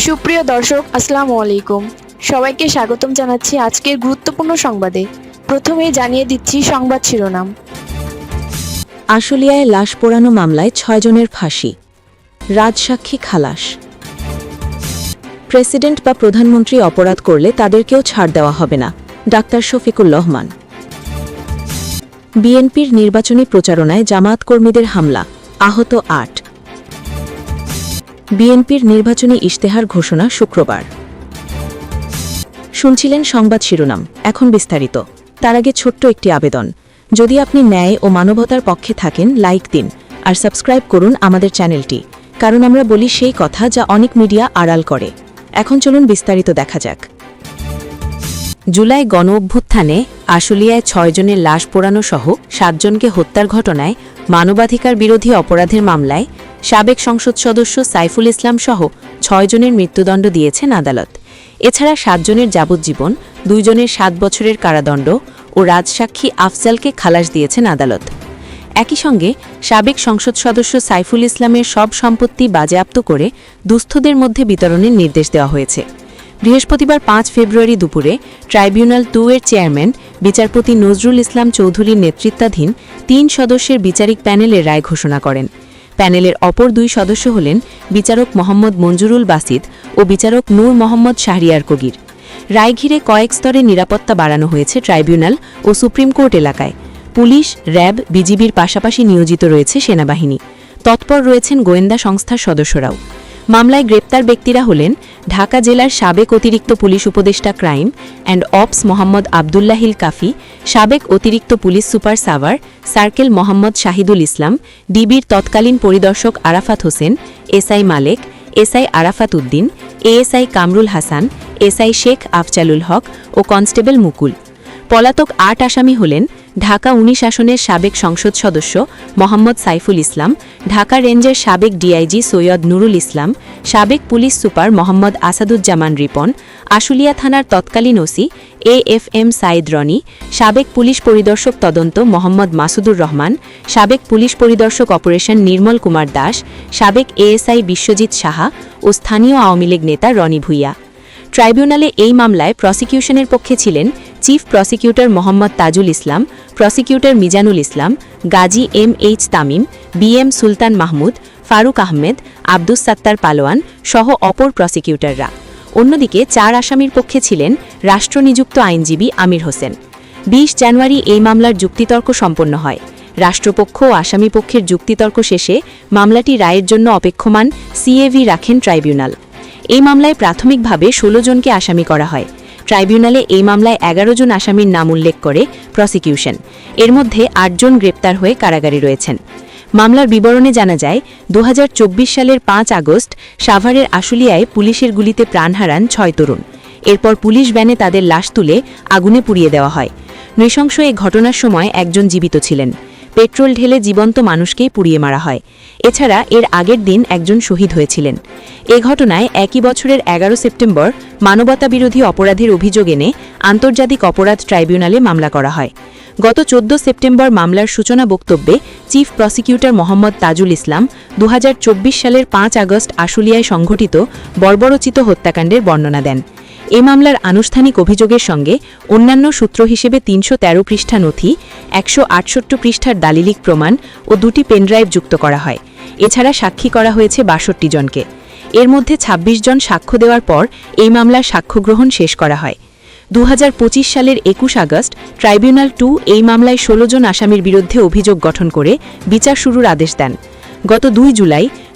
সুপ্রিয় দর্শক, আসসালামু আলাইকুম। সবাইকে স্বাগতম জানাচ্ছি আজকের গুরুত্বপূর্ণ সংবাদে। প্রথমেই জানিয়ে দিচ্ছি সংবাদ শিরোনাম। আশুলিয়ায় লাশ পোড়ানো মামলায় ৬ জনের ফাঁসি, রাজসাক্ষী খালাস। প্রেসিডেন্ট বা প্রধানমন্ত্রী অপরাধ করলে তাদেরকেও ছাড় দেওয়া হবে না, ডাক্তার শফিকুর রহমান। বিএনপির নির্বাচনী প্রচারণায় জামায়াত কর্মীদের হামলা, আহত ৮। বিএনপির নির্বাচনী ইশতেহার ঘোষণা শুক্রবার। শুনছিলেন সংবাদ শিরোনাম, এখন বিস্তারিত। তার আগে ছোট্ট একটি আবেদন, যদি আপনি ন্যায় ও মানবতার পক্ষে থাকেন লাইক দিন আর সাবস্ক্রাইব করুন আমাদের চ্যানেলটি, কারণ আমরা বলি সেই কথা যা অনেক মিডিয়া আড়াল করে। এখন চলুন বিস্তারিত দেখা যাক। জুলাই গণ অভ্যুত্থানে আশুলিয়ায় ৬ জনের লাশ পোড়ানো সহ ৭ জনকে হত্যার ঘটনায় মানবাধিকার বিরোধী অপরাধের মামলায় সাবেক সংসদ সদস্য সাইফুল ইসলাম সহ ৬ জনের মৃত্যুদণ্ড দিয়েছেন আদালত। এছাড়া ৭ জনের যাবজ্জীবন, ২ জনের ৭ বছরের কারাদণ্ড ও রাজসাক্ষী আফজালকে খালাস দিয়েছেন আদালত। একই সঙ্গে সাবেক সংসদ সদস্য সাইফুল ইসলামের সব সম্পত্তি বাজেয়াপ্ত করে দুস্থদের মধ্যে বিতরণের নির্দেশ দেওয়া হয়েছে। বৃহস্পতিবার ৫ ফেব্রুয়ারি দুপুরে ট্রাইব্যুনাল ২ এর চেয়ারম্যান বিচারপতি নজরুল ইসলাম চৌধুরীর নেতৃত্বাধীন ৩ সদস্যের বিচারিক প্যানেলের রায় ঘোষণা করেন। প্যানেলের অপর ২ সদস্য হলেন বিচারক মোহাম্মদ মঞ্জুরুল বাসিদ ও বিচারক নূর মোহাম্মদ শাহরিয়ার কগির। রায় ঘিরে কয়েক স্তরে নিরাপত্তা বাড়ানো হয়েছে ট্রাইব্যুনাল ও সুপ্রিম কোর্ট এলাকায়। পুলিশ, র্যাব, বিজিবির পাশাপাশি নিয়োজিত রয়েছে সেনাবাহিনী। তৎপর রয়েছেন গোয়েন্দা সংস্থার সদস্যরাও। মামলায় গ্রেপ্তার ব্যক্তিরা হলেন ঢাকা জেলার সাবেক অতিরিক্ত পুলিশ উপদেষ্টা crime and ops Mohammad Abdullahil Kafi, সাবেক অতিরিক্ত police super Savar circle Mohammad Shahidul Islam, ডিবির তৎকালীন পরিদর্শক Arafat Hossain, SI Malek, SI Arafat Uddin, ASI Kamrul Hasan, SI Sheikh Afzalul Haque ও কনস্টেবল মুকুল। পলাতক ৮ আসামি হলেন ঢাকা ১৯ আসনের সাবেক সংসদ সদস্য মোহাম্মদ সাইফুল ইসলাম, ঢাকা রেঞ্জের সাবেক ডিআইজি সৈয়দ নুরুল ইসলাম, সাবেক পুলিশ সুপার মোহাম্মদ আসাদুজ্জামান রিপন, আশুলিয়া থানার তৎকালীন ওসি AFM সাইদ রনি, সাবেক পুলিশ পরিদর্শক তদন্ত মোহাম্মদ মাসুদুর রহমান, সাবেক পুলিশ পরিদর্শক অপারেশন নির্মল কুমার দাস, সাবেক এএসআই বিশ্বজিৎ সাহা ও স্থানীয় আওয়ামী লীগ নেতা রনি ভূঁইয়া। ট্রাইব্যুনালে এই মামলায় প্রসিকিউশনের পক্ষে ছিলেন chief prosecutor Mohammad Tajul Islam, prosecutor Mizanul Islam, Gazi MH Tamim, BM সুলতান মাহমুদ, ফারুক আহমেদ, আব্দুস সাত্তার পালোয়ান সহ অপর প্রসিকিউটররা। অন্যদিকে ৪ আসামির পক্ষে ছিলেন রাষ্ট্রনিযুক্ত আইনজীবী আমির হোসেন। ২০ জানুয়ারি এই মামলার যুক্তিতর্ক সম্পন্ন হয়। রাষ্ট্রপক্ষ ও আসামিপক্ষের যুক্তিতর্ক শেষে মামলাটি রায়ের জন্য অপেক্ষমান CAV রাখেন ট্রাইব্যুনাল। এই মামলায় প্রাথমিকভাবে ১৬ জনকে আসামি করা হয়। ট্রাইব্যুনালে এই মামলায় ১১ জন আসামির নাম উল্লেখ করে প্রসিকিউশন। এর মধ্যে ৮ জন গ্রেপ্তার হয়ে কারাগারে রয়েছেন। মামলার বিবরণে জানা যায়, ২০২৪ সালের ৫ আগস্ট সাভারের আশুলিয়ায় পুলিশের গুলিতে প্রাণ হারান ৬ তরুণ। এরপর পুলিশ ভ্যানে তাদের লাশ তুলে আগুনে পুড়িয়ে দেওয়া হয়। নৃশংস এ ঘটনার সময় একজন জীবিত ছিলেন। পেট্রোল ঢেলে জীবন্ত মানুষকেই পুড়িয়ে মারা হয়। এছাড়া এর আগের দিন একজন শহীদ হয়েছিলেন। এ ঘটনায় একই বছরের ১১ সেপ্টেম্বর মানবতাবিরোধী অপরাধের অভিযোগ এনে আন্তর্জাতিক অপরাধ ট্রাইব্যুনালে মামলা করা হয়। গত ১৪ সেপ্টেম্বর মামলার সূচনা বক্তব্যে চিফ প্রসিকিউটর মোহাম্মদ তাজুল ইসলাম ২০২৪ সালের ৫ আগস্ট আশুলিয়ায় সংঘটিত বর্বরোচিত হত্যাকাণ্ডের বর্ণনা দেন। এ মামলার আনুষ্ঠানিক অভিযোগের সঙ্গে অন্যান্য সূত্র হিসেবে ৩১৩ পৃষ্ঠা নথি, ১৬৮ পৃষ্ঠার দালিলিক প্রমাণ ও ২টি পেনড্রাইভ যুক্ত করা হয়। এছাড়া সাক্ষী করা হয়েছে ৬২ জনকে। এর মধ্যে ২৬ জন সাক্ষ্য দেওয়ার পর এই মামলার সাক্ষ্য গ্রহণ শেষ করা হয়। ২০২৫ সালের ২১ আগস্ট ট্রাইব্যুনাল ২ এই মামলায় ১৬ জন আসামির বিরুদ্ধে অভিযোগ গঠন করে বিচার শুরুর আদেশ দেন। গত ২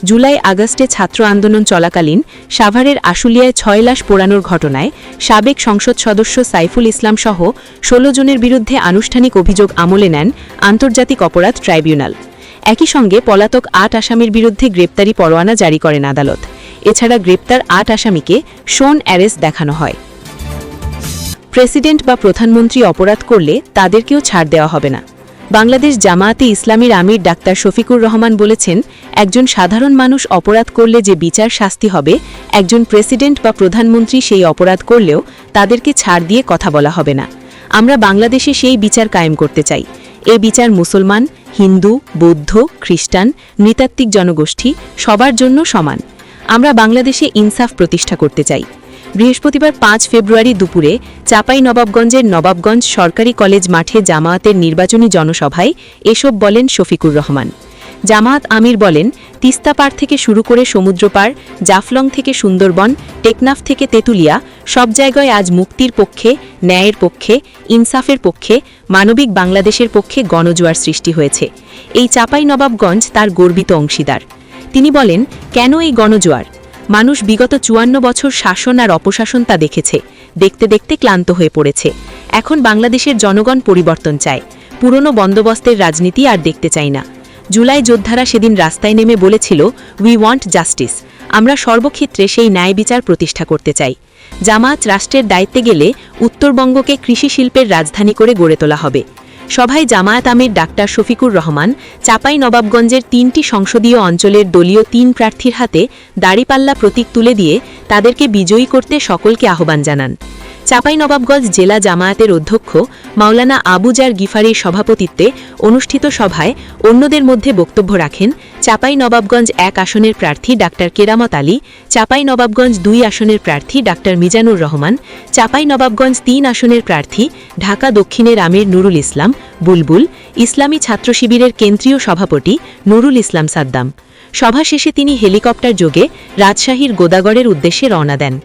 জুলাই আগস্টে ছাত্র আন্দোলন চলাকালীন সাভারের আশুলিয়ায় ৬ লাশ পোড়ানোর ঘটনায় সাবেক সংসদ সদস্য সাইফুল ইসলাম সহ ১৬ জনের বিরুদ্ধে আনুষ্ঠানিক অভিযোগ আমলে নেন আন্তর্জাতিক অপরাধ ট্রাইব্যুনাল। একই সঙ্গে পলাতক ৮ আসামির বিরুদ্ধে গ্রেপ্তারি পরোয়ানা জারি করেন আদালত। এছাড়া গ্রেপ্তার ৮ আসামিকে শোন অ্যারেস্ট দেখানো হয়। প্রেসিডেন্ট বা প্রধানমন্ত্রী অপরাধ করলে তাদেরকেও ছাড় দেওয়া হবে না। বাংলাদেশ জামায়াতে ইসলামীর আমির ডাক্তার শফিকুর রহমান বলেছেন, একজন সাধারণ মানুষ অপরাধ করলে যে বিচার শাস্তি হবে, একজন প্রেসিডেন্ট বা প্রধানমন্ত্রী সেই অপরাধ করলেও তাদেরকে ছাড় দিয়ে কথা বলা হবে না। আমরা বাংলাদেশে সেই বিচার কায়েম করতে চাই। এ বিচার মুসলমান, হিন্দু, বৌদ্ধ, খ্রিস্টান, নৃতাত্ত্বিক জনগোষ্ঠী সবার জন্য সমান। আমরা বাংলাদেশে ইনসাফ প্রতিষ্ঠা করতে চাই। বৃহস্পতিবার ৫ ফেব্রুয়ারি দুপুরে চাঁপাইনবাবগঞ্জের নবাবগঞ্জ সরকারি কলেজ মাঠে জামায়াতের নির্বাচনী জনসভায় এসব বলেন শফিকুর রহমান। জামায়াত আমির বলেন, তিস্তা পার থেকে শুরু করে সমুদ্র পার, জাফলং থেকে সুন্দরবন, টেকনাফ থেকে তেঁতুলিয়া, সব জায়গায় আজ মুক্তির পক্ষে, ন্যায়ের পক্ষে, ইনসাফের পক্ষে, মানবিক বাংলাদেশের পক্ষে গণজোয়ার সৃষ্টি হয়েছে। এই চাঁপাইনবাবগঞ্জ তার গর্বিত অংশীদার। তিনি বলেন, কেন এই গণজোয়ার? মানুষ বিগত ৫৪ বছর শাসন আর অপশাসন তা দেখেছে, দেখতে দেখতে ক্লান্ত হয়ে পড়েছে। এখন বাংলাদেশের জনগণ পরিবর্তন চায়। পুরনো বন্দোবস্তের রাজনীতি আর দেখতে চাই না। জুলাই যোদ্ধারা সেদিন রাস্তায় নেমে বলেছিল, উই ওয়ান্ট জাস্টিস। আমরা সর্বক্ষেত্রে সেই ন্যায় বিচার প্রতিষ্ঠা করতে চাই। জামায়াত রাষ্ট্রের দায়িত্বে গেলে উত্তরবঙ্গকে কৃষি শিল্পের রাজধানী করে গড়ে তোলা হবে। সভায় জামায়াত আমির ডাক্তার শফিকুর রহমান চাঁপাইনবাবগঞ্জের ৩টি সংসদীয় অঞ্চলের দলীয় ৩ প্রার্থীর হাতে দাড়িপাল্লা প্রতীক তুলে দিয়ে তাদেরকে বিজয়ী করতে সকলকে আহ্বান জানান। চাঁপাইনবাবগঞ্জ জেলা জামায়াতের অধ্যক্ষ মাওলানা আবুজার গিফারির সভাপতিত্বে অনুষ্ঠিত সভায় অন্যদের মধ্যে বক্তব্য রাখেন চাঁপাইনবাবগঞ্জ ১ আসনের প্রার্থী ডাক্তার কেরামত আলী, চাঁপাইনবাবগঞ্জ ২ আসনের প্রার্থী ডাক্তার মিজানুর রহমান, চাঁপাইনবাবগঞ্জ ৩ আসনের প্রার্থী ঢাকা দক্ষিণের আমির নুরুল ইসলাম বুলবুল, ইসলামী ছাত্র শিবিরের কেন্দ্রীয় সভাপতি নুরুল ইসলাম সাদ্দাম। সভা শেষে তিনি হেলিকপ্টার যোগে রাজশাহীর গোদাগড়ের উদ্দেশ্যে রওনা দেন।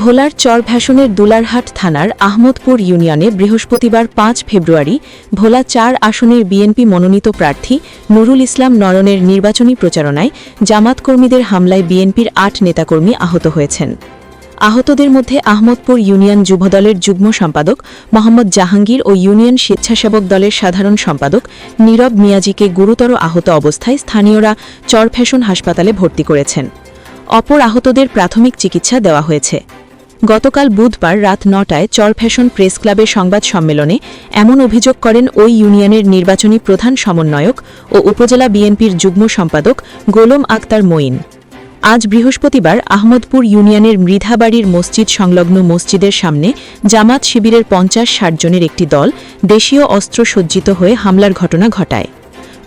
ভোলার চরভ্যাসনের দুলারহাট থানার আহমদপুর ইউনিয়নে বৃহস্পতিবার ৫ ফেব্রুয়ারি ভোলা ৪ আসনের বিএনপি মনোনীত প্রার্থী নুরুল ইসলাম নয়নের নির্বাচনী প্রচারণায় জামাত কর্মীদের হামলায় বিএনপির ৮ নেতাকর্মী আহত হয়েছেন। আহতদের মধ্যে আহমদপুর ইউনিয়ন যুবদলের যুগ্ম সম্পাদক মোহাম্মদ জাহাঙ্গীর ও ইউনিয়ন স্বেচ্ছাসেবক দলের সাধারণ সম্পাদক নীরব মিয়াজিকে গুরুতর আহত অবস্থায় স্থানীয়রা চরফ্যাশন হাসপাতালে ভর্তি করেছেন। অপর আহতদের প্রাথমিক চিকিৎসা দেওয়া হয়েছে। গতকাল বুধবার রাত ৯টায় চরফ্যাশন প্রেস ক্লাবের সংবাদ সম্মেলনে এমন অভিযোগ করেন ওই ইউনিয়নের নির্বাচনী প্রধান সমন্বয়ক ও উপজেলা বিএনপির যুগ্ম সম্পাদক গোলাম আক্তার মঈন। আজ বৃহস্পতিবার আহমদপুর ইউনিয়নের মৃধাবাড়ির মসজিদ সংলগ্ন মসজিদের সামনে জামাত শিবিরের ৫০-৬০ জনের একটি দল দেশীয় অস্ত্র সজ্জিত হয়ে হামলার ঘটনা ঘটায়।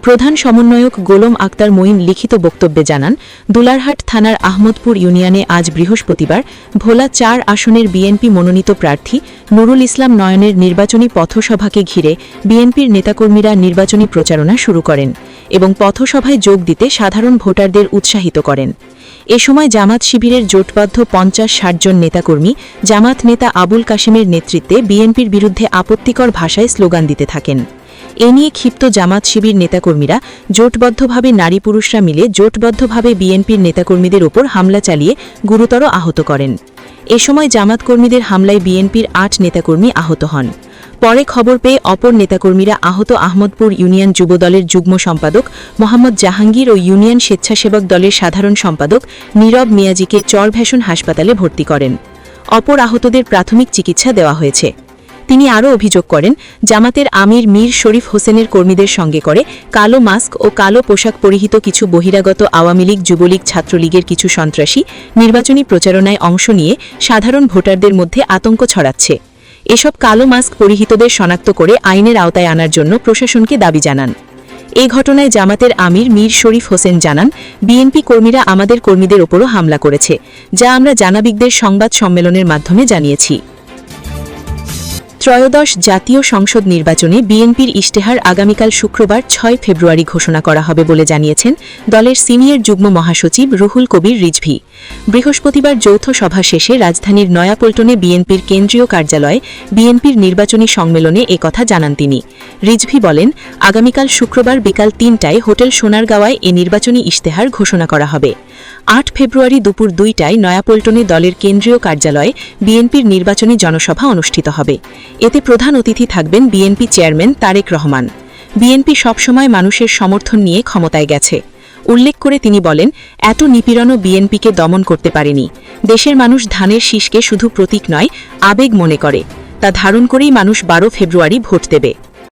প্রধান সমন্বয়ক গোলাম আক্তার মঈন লিখিত বক্তব্যে জানান, দুলারহাট থানার আহমদপুর ইউনিয়নে আজ বৃহস্পতিবার ভোলা ৪ আসনের বিএনপি মনোনীত প্রার্থী নুরুল ইসলাম নয়নের নির্বাচনী পথসভাকে ঘিরে বিএনপির নেতাকর্মীরা নির্বাচনী প্রচারণা শুরু করেন এবং পথসভায় যোগ দিতে সাধারণ ভোটারদের উৎসাহিত করেন। এ সময় জামাত শিবিরের জোটবদ্ধ ৫০-৬০ জন নেতাকর্মী জামাত নেতা আবুল কাশেমের নেতৃত্বে বিএনপির বিরুদ্ধে আপত্তিকর ভাষায় স্লোগান দিতে থাকেন। এ নিয়ে ক্ষিপ্ত জামাত শিবির নেতাকর্মীরা জোটবদ্ধভাবে নারী পুরুষরা মিলে জোটবদ্ধভাবে বিএনপির নেতাকর্মীদের ওপর হামলা চালিয়ে গুরুতর আহত করেন। এ সময় জামাত কর্মীদের হামলায় বিএনপির ৮ নেতাকর্মী আহত হন। পরে খবর পেয়ে অপর নেতাকর্মীরা আহত আহমদপুর ইউনিয়ন যুবদলের যুগ্ম সম্পাদক মোহাম্মদ জাহাঙ্গীর ও ইউনিয়ন স্বেচ্ছাসেবক দলের সাধারণ সম্পাদক নীরব মিয়াজিকে চরভ্যাসন হাসপাতালে ভর্তি করেন। অপর আহতদের প্রাথমিক চিকিৎসা দেওয়া হয়েছে। তিনি আরও অভিযোগ করেন, জামাতের আমির মীর শরীফ হোসেনের কর্মীদের সঙ্গে করে কালো মাস্ক ও কালো পোশাক পরিহিত কিছু বহিরাগত আওয়ামী লীগ, যুবলীগ, ছাত্রলীগের কিছু সন্ত্রাসী নির্বাচনী প্রচারণায় অংশ নিয়ে সাধারণ ভোটারদের মধ্যে আতঙ্ক ছড়াচ্ছে। এসব কালো মাস্ক পরিহিতদের শনাক্ত করে আইনের আওতায় আনার জন্য প্রশাসনকে দাবি জানান। এ ঘটনায় জামাতের আমির মীর শরীফ হোসেন জানান, বিএনপি কর্মীরা আমাদের কর্মীদের ওপরও হামলা করেছে, যা আমরা জানাবিকদের সংবাদ সম্মেলনের মাধ্যমে জানিয়েছি। ত্রয়োদশ জাতীয় সংসদ নির্বাচনে বিএনপির ইশতেহার আগামীকাল শুক্রবার ৬ ফেব্রুয়ারি ঘোষণা করা হবে বলে জানিয়েছেন দলের সিনিয়র যুগ্ম মহাসচিব রুহুল কবির রিজভী। বৃহস্পতিবার যৌথ সভা শেষে রাজধানীর নয়াপল্টনে বিএনপির কেন্দ্রীয় কার্যালয়ে বিএনপির নির্বাচনী সম্মেলনে একথা জানান তিনি। রিজভী বলেন, আগামীকাল শুক্রবার বিকাল ৩টায় হোটেল সোনারগাঁওয়ায় এ নির্বাচনী ইশতেহার ঘোষণা করা হবে। ৮ ফেব্রুয়ারি দুপুর ২টায় নয়াপল্টনে দলের কেন্দ্রীয় কার্যালয়ে বিএনপির নির্বাচনী জনসভা অনুষ্ঠিত হবে। এতে প্রধান অতিথি থাকবেন BNP chairman Tarique Rahman. BNP সবসময় মানুষের সমর্থন নিয়ে ক্ষমতায় গেছে উল্লেখ করে তিনি বলেন, এত নিপীড়নও বিএনপিকে দমন করতে পারেনি। দেশের মানুষ ধানের শীষকে শুধু প্রতীক নয়, আবেগ মনে করে। তা ধারণ করেই মানুষ ১২ ফেব্রুয়ারি ভোট দেবে।